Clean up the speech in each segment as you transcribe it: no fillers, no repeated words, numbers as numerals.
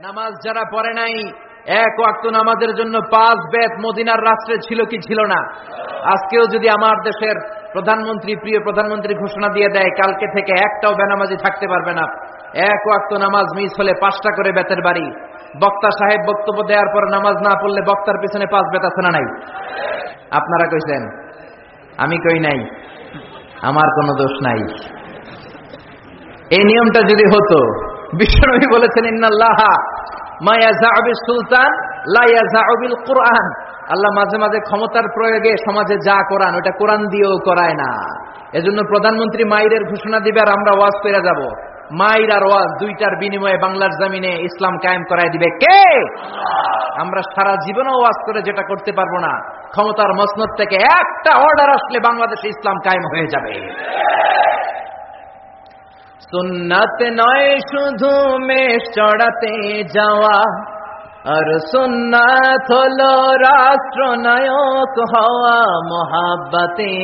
নামাজ যারা পড়ে নাই, এক ওয়াক্ত নামাজের জন্য 5 বেত মদিনার রাষ্ট্রে ছিল কি ছিল না? আজকেও যদি আমার দেশের প্রধানমন্ত্রী, প্রিয় প্রধানমন্ত্রী ঘোষণা দিয়ে দেয় কালকে থেকে একটাও বেনামাজি থাকতে পারবে না, এক ওয়াক্ত নামাজ মিস হলে 5টা করে বেতের বাড়ি। বক্তা সাহেব বক্তব্য দেওয়ার পর নামাজ না পড়লে বক্তার পিছনে 5 বেত আছে না নাই? আপনারা কইছেন, আমি কই নাই, আমার কোনো দোষ নাই। এই নিয়মটা যদি হতো, বিশ্বনবী বলেছেন ইন্নাল্লাহা মা ইয়াযাউ বিস সুলতান লা ইয়াযাউ বিল কুরআন। আল্লাহ মাঝে মাঝে ক্ষমতার প্রয়োগে সমাজে যা করান ওটা কোরআন দিয়েও করায় না। এজন্য প্রধানমন্ত্রী মাইরের ঘোষণা দিবে আর আমরা ওয়াজ করে যাব। মাইর আর ওয়াজ দুইটার বিনিময়ে বাংলার জমিনে ইসলাম কায়েম করায় দিবে কে? আমরা সারা জীবনও ওয়াজ করে যেটা করতে পারবো না, ক্ষমতার মসনদ থেকে একটা অর্ডার আসলে বাংলাদেশে ইসলাম কায়েম হয়ে যাবে। সুন্নাত নয় শুধু মেষ চড়াতে যাওয়া, আর সুন্নাত হলো রাষ্ট্রনায়ক হওয়া। মোহাব্বতে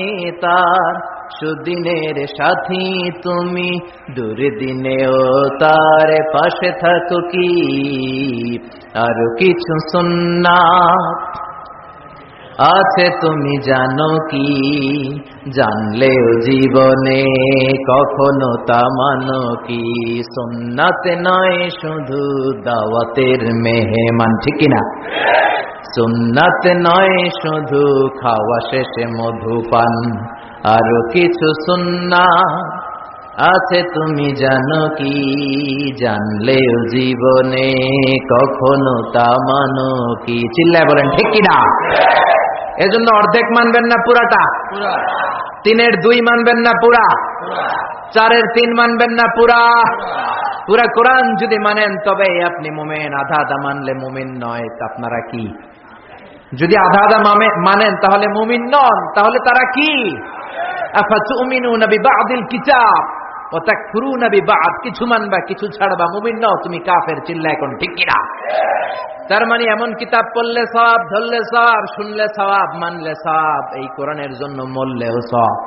তার সুদিনের সাথী তুমি, দুর্দিনেও তার পাশে থাকো কি। আর কিছু সুন্নাত আছে তুমি জানো কি, জানলেও জীবনে কখনো তা মানো কি। সুন্নাত নয় শুধু দাওয়াতের মেহমান, ঠিক কিনা? সুন্নাত নয় শুধু খাওয়া শেষে মধুপান, আরো কিছু সুন্নাত আছে তুমি জানো কি, জানলেও জীবনে কখনো তা মানো কি। চিল্লায় বলেন ঠিক কিনা? এজন্য অর্ধেক মানবেন না পুরাটা? 3-এর 2 মানবেন না পুরা? 4-এর 3 মানবেন না পুরা? পুরা কোরআন যদি মানেন তবে আপনি মুমিন, আধা আধা মানলে মুমিন নয়। আপনারা কি? যদি আধা আধা মানেন তাহলে মুমিন নন, তাহলে তারা কি? আফাতুমিনুনা বিবাদিল কিতাব ওয়া তাকফুরুনা বিবাদ। কিছু মানবা কিছু ছাড়বা, মুমিন নও, তুমি কাফের। চিল্লায় কোন ঠিক কিনা? তার মানে এমন কিতাব পড়লে সওয়াব, ধরলে সওয়াব, শুনলে সওয়াব, মানলে সওয়াব, এই কোরআনের জন্য মরলেও সওয়াব।